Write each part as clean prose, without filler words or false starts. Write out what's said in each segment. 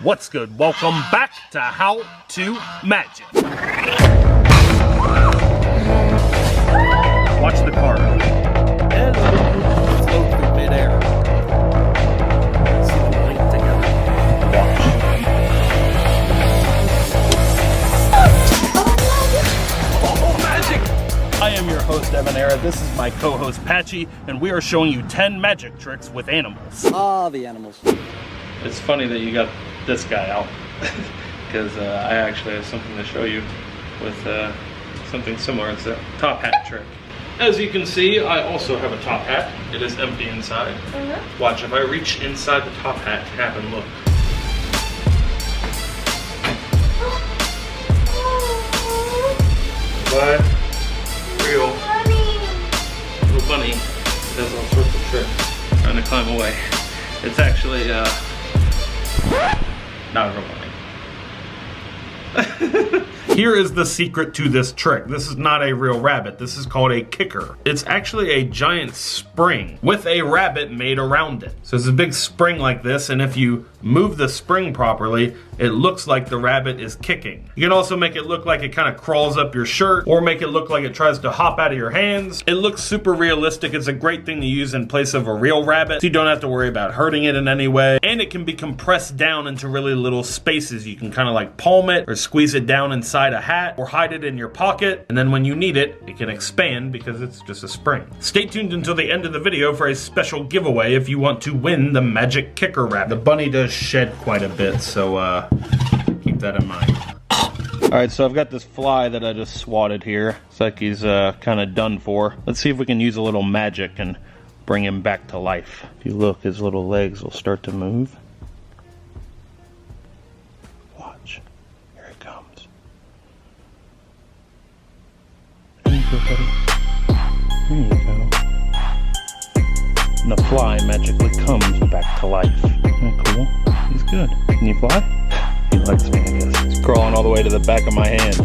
What's good? Welcome back to How to Magic. Watch the card. And float through midair. See them link together. Watch. Oh, magic! I am your host, Weiner. This is my co-host, Patchy, and we are showing you 10 magic tricks with animals. Ah, the animals. It's funny that you got this guy out because I actually have something to show you with something similar. It's a top hat trick. As you can see, I also have a top hat. It is empty inside. Watch, if I reach inside the top hat, tap and look. What? Real little bunny does all sorts of tricks trying to climb away. It's actually not a real bunny. Here is the secret to this trick. This is not a real rabbit. This is called a kicker. It's actually a giant spring with a rabbit made around it. So it's a big spring like this, and if you move the spring properly, it looks like the rabbit is kicking. You can also make it look like it kind of crawls up your shirt, or make it look like it tries to hop out of your hands. It looks super realistic. It's a great thing to use in place of a real rabbit, so you don't have to worry about hurting it in any way. And it can be compressed down into really little spaces. You can kind of like palm it or squeeze it down inside a hat or hide it in your pocket. And then when you need it, it can expand because it's just a spring. Stay tuned until the end of the video for a special giveaway if you want to win the magic kicker rabbit. The bunny does shed quite a bit, so keep that in mind. Alright, so I've got this fly that I just swatted here. It's like he's kind of done for. Let's see if we can use a little magic and bring him back to life. If you look, his little legs will start to move. Watch. Here it comes. There you go, buddy. There you go. And the fly magically comes back to life. Isn't that cool? He's good. Can you fly? He likes me, I guess. He's crawling all the way to the back of my hand.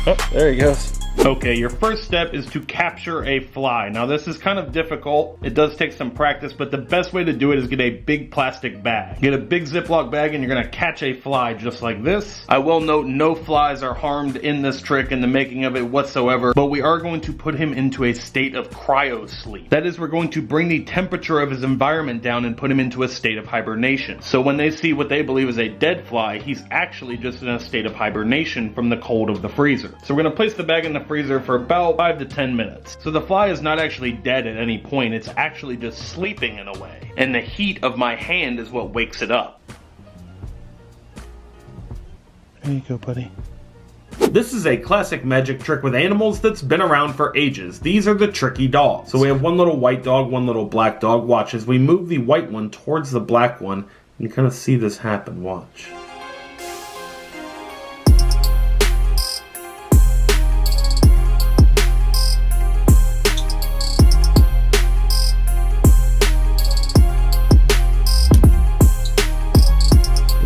Oh, there he goes. Okay, your first step is to capture a fly. Now this is kind of difficult. It does take some practice, but the best way to do it is get a big plastic bag. Get a big Ziplock bag and you're gonna catch a fly just like this. I will note no flies are harmed in this trick in the making of it whatsoever, but we are going to put him into a state of cryo sleep. That is, we're going to bring the temperature of his environment down and put him into a state of hibernation. So when they see what they believe is a dead fly, he's actually just in a state of hibernation from the cold of the freezer. So we're gonna place the bag in the freezer for about 5 to 10 minutes. So the fly is not actually dead at any point, it's actually just sleeping in a way. And the heat of my hand is what wakes it up. There you go, buddy. This is a classic magic trick with animals that's been around for ages. These are the tricky dogs. So we have one little white dog, one little black dog. Watch, as we move the white one towards the black one, you kind of see this happen. Watch.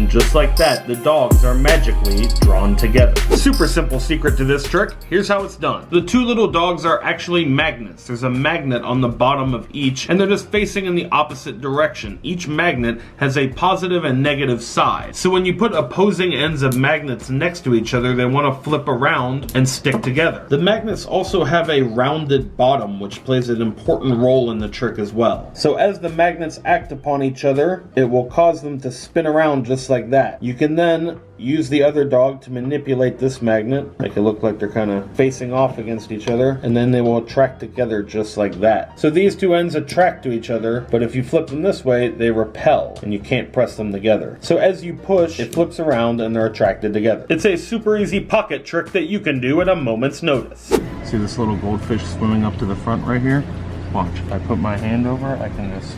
Just like that, the dogs are magically drawn together. Super simple secret to this trick. Here's how it's done. The two little dogs are actually magnets. There's a magnet on the bottom of each, and they're just facing in the opposite direction. Each magnet has a positive and negative side. So when you put opposing ends of magnets next to each other, they want to flip around and stick together. The magnets also have a rounded bottom, which plays an important role in the trick as well. So as the magnets act upon each other, it will cause them to spin around just like that. You can then use the other dog to manipulate this magnet, make it look like they're kind of facing off against each other, and then they will attract together just like that. So these two ends attract to each other, but if you flip them this way, they repel, and you can't press them together. So as you push, it flips around and they're attracted together. It's a super easy pocket trick that you can do at a moment's notice. See this little goldfish swimming up to the front right here? Watch, if I put my hand over it, I can just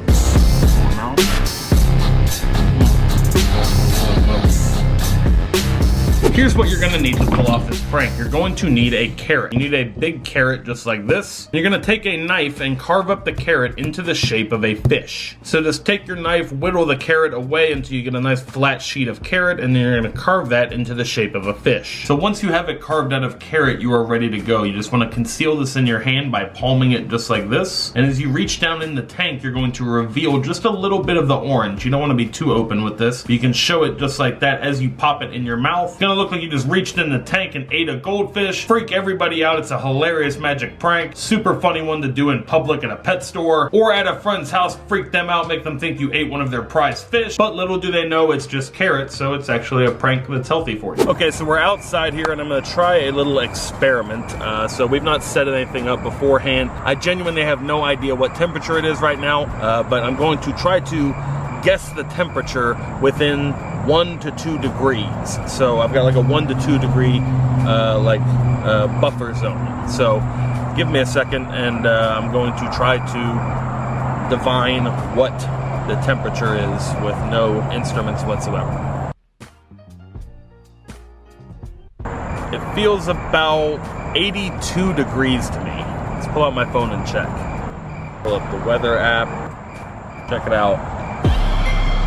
pull him out. Here's what you're gonna need to pull off this prank. You're going to need a carrot. You need a big carrot just like this. You're gonna take a knife and carve up the carrot into the shape of a fish. So just take your knife, whittle the carrot away until you get a nice flat sheet of carrot, and then you're gonna carve that into the shape of a fish. So once you have it carved out of carrot, you are ready to go. You just wanna conceal this in your hand by palming it just like this. And as you reach down in the tank, you're going to reveal just a little bit of the orange. You don't wanna be too open with this. But you can show it just like that as you pop it in your mouth. It's gonna look like you just reached in the tank and ate a goldfish. Freak everybody out. It's a hilarious magic prank. Super funny one to do in public at a pet store or at a friend's house. Freak them out, make them think you ate one of their prized fish. But little do they know it's just carrots, so it's actually a prank that's healthy for you. Okay, so we're outside here and I'm gonna try a little experiment. So we've not set anything up beforehand. I genuinely have no idea what temperature it is right now, but I'm going to try to guess the temperature within 1 to 2 degrees. So I've got like a 1 to 2 degree buffer zone. So give me a second and I'm going to try to divine what the temperature is with no instruments whatsoever. It feels about 82 degrees to me. Let's pull out my phone and check. Pull up the weather app, check it out.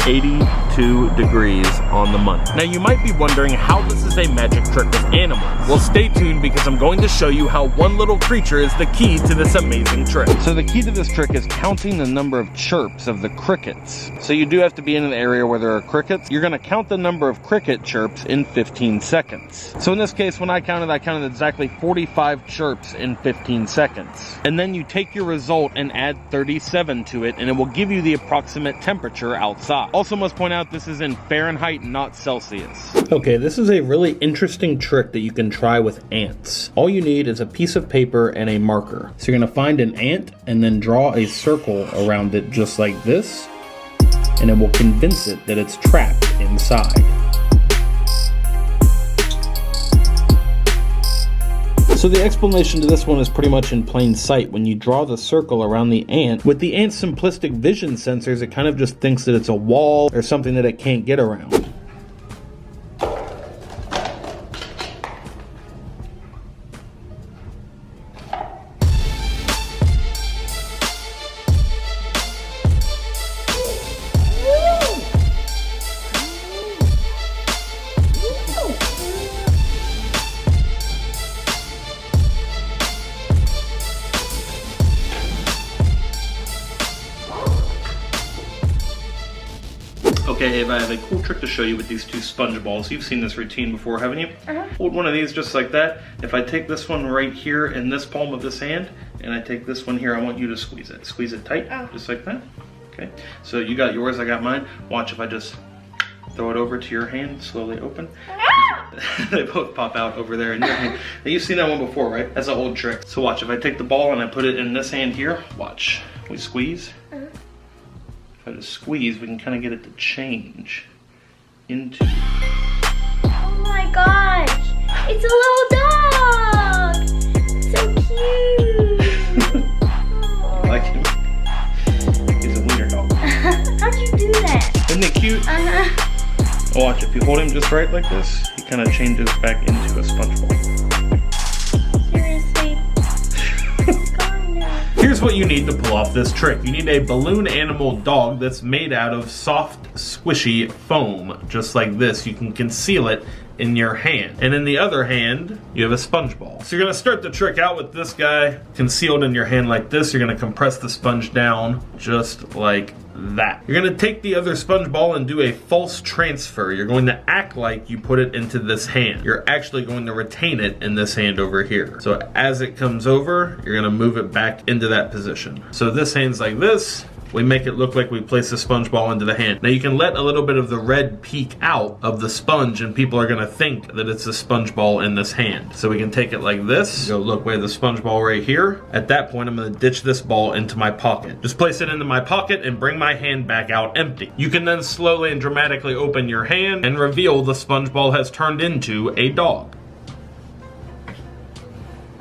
82 degrees on the money. Now you might be wondering how this is a magic trick with animals. Well, stay tuned because I'm going to show you how one little creature is the key to this amazing trick. So the key to this trick is counting the number of chirps of the crickets. So you do have to be in an area where there are crickets. You're gonna count the number of cricket chirps in 15 seconds. So in this case, when I counted exactly 45 chirps in 15 seconds. And then you take your result and add 37 to it, and it will give you the approximate temperature outside. Also must point out this is in Fahrenheit, not Celsius. Okay, this is a really interesting trick that you can try with ants. All you need is a piece of paper and a marker. So you're gonna find an ant and then draw a circle around it just like this, and it will convince it that it's trapped inside. So the explanation to this one is pretty much in plain sight. When you draw the circle around the ant, with the ant's simplistic vision sensors, it kind of just thinks that it's a wall or something that it can't get around. Okay, Ava, I have a cool trick to show you with these two sponge balls. You've seen this routine before, haven't you? Hold one of these just like that. If I take this one right here in this palm of this hand, and I take this one here, I want you to squeeze it. Squeeze it tight, just like that. Okay, so you got yours, I got mine. Watch if I just throw it over to your hand, slowly open. They both pop out over there in your hand. Now, you've seen that one before, right? That's an old trick. So watch, if I take the ball and I put it in this hand here, watch. We squeeze. If I just squeeze, we can kind of get it to change into... Oh my gosh! It's a little dog! So cute! You like him? He's a wiener dog. How'd you do that? Isn't it cute? Watch, if you hold him just right like this, he kind of changes back into a sponge ball. Seriously? Here's what you need to pull off this trick. You need a balloon animal dog that's made out of soft, squishy foam, just like this. You can conceal it in your hand. And in the other hand, you have a sponge ball. So you're gonna start the trick out with this guy concealed in your hand like this. You're gonna compress the sponge down just like that. You're gonna take the other sponge ball and do a false transfer. You're going to act like you put it into this hand. You're actually going to retain it in this hand over here. So as it comes over, you're gonna move it back into that position. So this hand's like this. We make it look like we place the sponge ball into the hand. Now you can let a little bit of the red peek out of the sponge and people are gonna think that it's a sponge ball in this hand. So we can take it like this. Go look, we have the sponge ball right here. At that point, I'm gonna ditch this ball into my pocket. Just place it into my pocket and bring my hand back out empty. You can then slowly and dramatically open your hand and reveal the sponge ball has turned into a dog.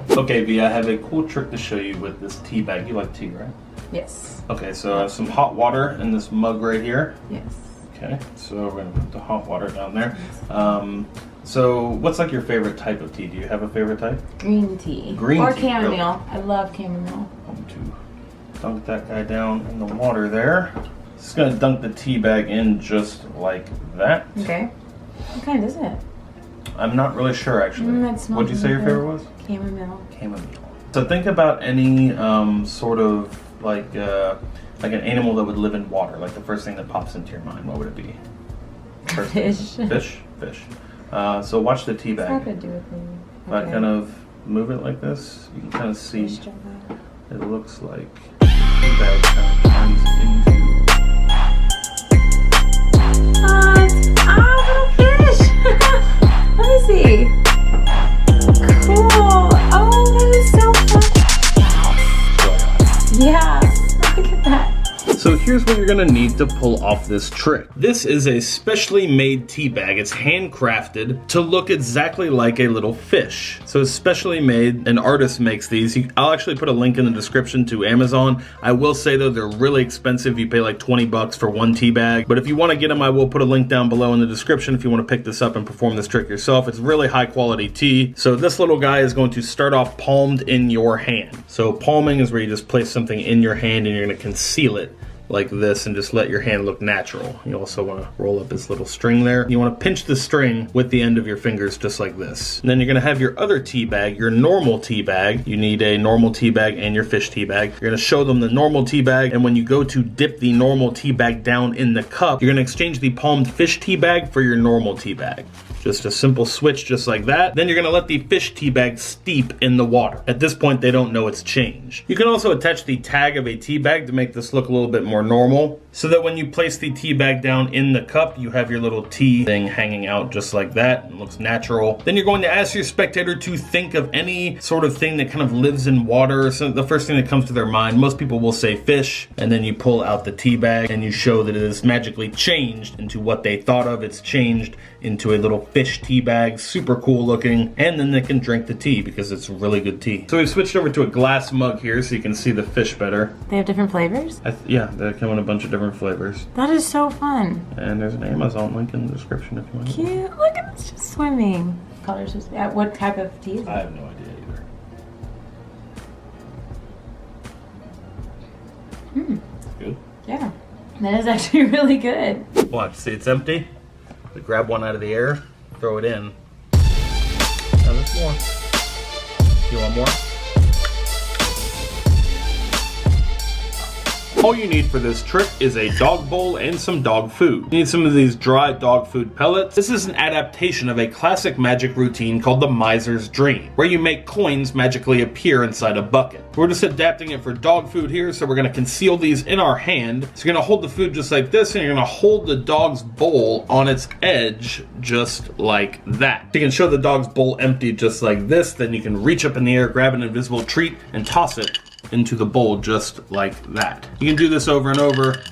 Okay, V, I have a cool trick to show you with this tea bag. You like tea, right? Yes. Okay, so I have some hot water in this mug right here. Yes. Okay, so we're gonna put the hot water down there. So, what's like your favorite type of tea? Do you have a favorite type? Green tea. Green or tea, chamomile. really? I love chamomile. I'm to dunk that guy down in the water there. Just gonna dunk the tea bag in just like that. Okay. What kind is it? I'm not really sure actually. That smells What'd you say your really favorite was? Chamomile. Chamomile. So think about any sort of like an animal that would live in water. Like the first thing that pops into your mind. What would it be? First thing. Fish. Fish. So watch the tea What's that bag. got to do with me? If I kind of move it like this, you can kind of see. Fish jumbo. It looks like the tea bag kind of turns into. Little fish! Let me see. Cool. Oh, that is so fun. Wow. Yeah, look at that. So here's what you're gonna need to pull off this trick. This is a specially made tea bag. It's handcrafted to look exactly like a little fish. So it's specially made. An artist makes these. I'll actually put a link in the description to Amazon. I will say though, they're really expensive. You pay like 20 bucks for one tea bag. But if you want to get them, I will put a link down below in the description if you want to pick this up and perform this trick yourself. It's really high quality tea. So this little guy is going to start off palmed in your hand. So palming is where you just place something in your hand and you're gonna conceal it like this and just let your hand look natural. You also want to roll up this little string there. You want to pinch the string with the end of your fingers just like this. And then you're going to have your other tea bag, your normal tea bag. You need a normal tea bag and your fish tea bag. You're going to show them the normal tea bag, and when you go to dip the normal tea bag down in the cup, you're going to exchange the palmed fish tea bag for your normal tea bag. Just a simple switch just like that. Then you're gonna let the fish tea bag steep in the water. At this point, they don't know it's changed. You can also attach the tag of a tea bag to make this look a little bit more normal, so that when you place the tea bag down in the cup, you have your little tea thing hanging out just like that. It looks natural. Then you're going to ask your spectator to think of any sort of thing that kind of lives in water. So the first thing that comes to their mind, most people will say fish, and then you pull out the tea bag and you show that it is magically changed into what they thought of. It's changed into a little fish tea bag, super cool looking, and then they can drink the tea because it's really good tea. So we've switched over to a glass mug here so you can see the fish better. They have different flavors? Yeah, they come in a bunch of different flavors. That is so fun. And there's an Amazon link in the description if you want to. Cute. Look at this, just swimming. Colors just, what type of tea is it? I have no idea either. Good. Yeah. That is actually really good. Watch, see it's empty? We grab one out of the air, throw it in. Now there's more. You want more? All you need for this trick is a dog bowl and some dog food. You need some of these dry dog food pellets. This is an adaptation of a classic magic routine called the Miser's Dream, where you make coins magically appear inside a bucket. We're just adapting it for dog food here, so we're gonna conceal these in our hand. So you're gonna hold the food just like this, and you're gonna hold the dog's bowl on its edge just like that. You can show the dog's bowl empty just like this, then you can reach up in the air, grab an invisible treat, and toss it into the bowl just like that. You can do this over and over,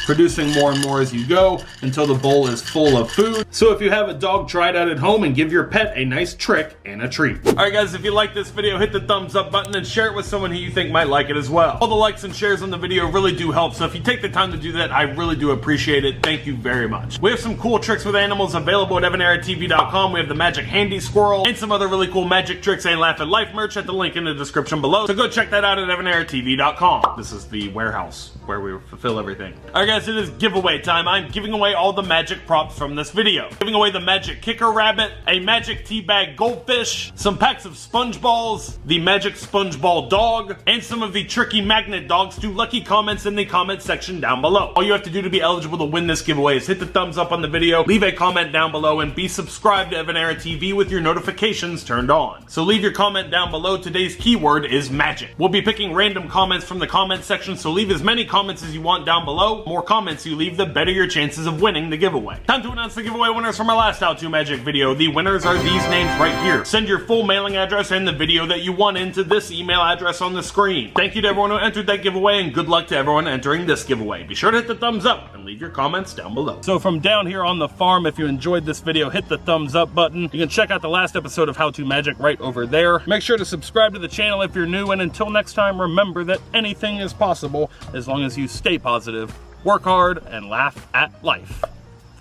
producing more and more as you go until the bowl is full of food. So if you have a dog, try it out at home and give your pet a nice trick and a treat. All right guys, if you like this video, hit the thumbs up button and share it with someone who you think might like it as well. All the likes and shares on the video really do help, so if you take the time to do that, I really do appreciate it. Thank you very much. We have some cool tricks with animals available at evanera.tv.com. We have the magic handy squirrel and some other really cool magic tricks and laugh at life merch at the link in the description below. So go check that out at evanera.tv.com. This is the warehouse where we fulfill everything. All right guys, it is giveaway time. I'm giving away all the magic props from this video. Giving away the magic kicker rabbit, a magic tea bag goldfish, some packs of sponge balls, the magic sponge ball dog, and some of the tricky magnet dogs to lucky comments in the comment section down below. All you have to do to be eligible to win this giveaway is hit the thumbs up on the video, leave a comment down below, and be subscribed to Evanera TV with your notifications turned on. So leave your comment down below. Today's keyword is magic. We'll be picking random comments from the comment section, so leave as many comments as you want down below. More comments you leave, the better your chances of winning the giveaway. Time to announce the giveaway winners from our last How To Magic video. The winners are these names right here. Send your full mailing address and the video that you won into this email address on the screen. Thank you to everyone who entered that giveaway, and good luck to everyone entering this giveaway. Be sure to hit the thumbs up and leave your comments down below. So from down here on the farm, if you enjoyed this video, hit the thumbs up button. You can check out the last episode of How To Magic right over there. Make sure to subscribe to the channel if you're new, and until next time, remember that anything is possible as long as you stay positive, work hard, and laugh at life.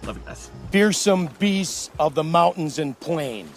Love you guys. Fearsome beasts of the mountains and plains.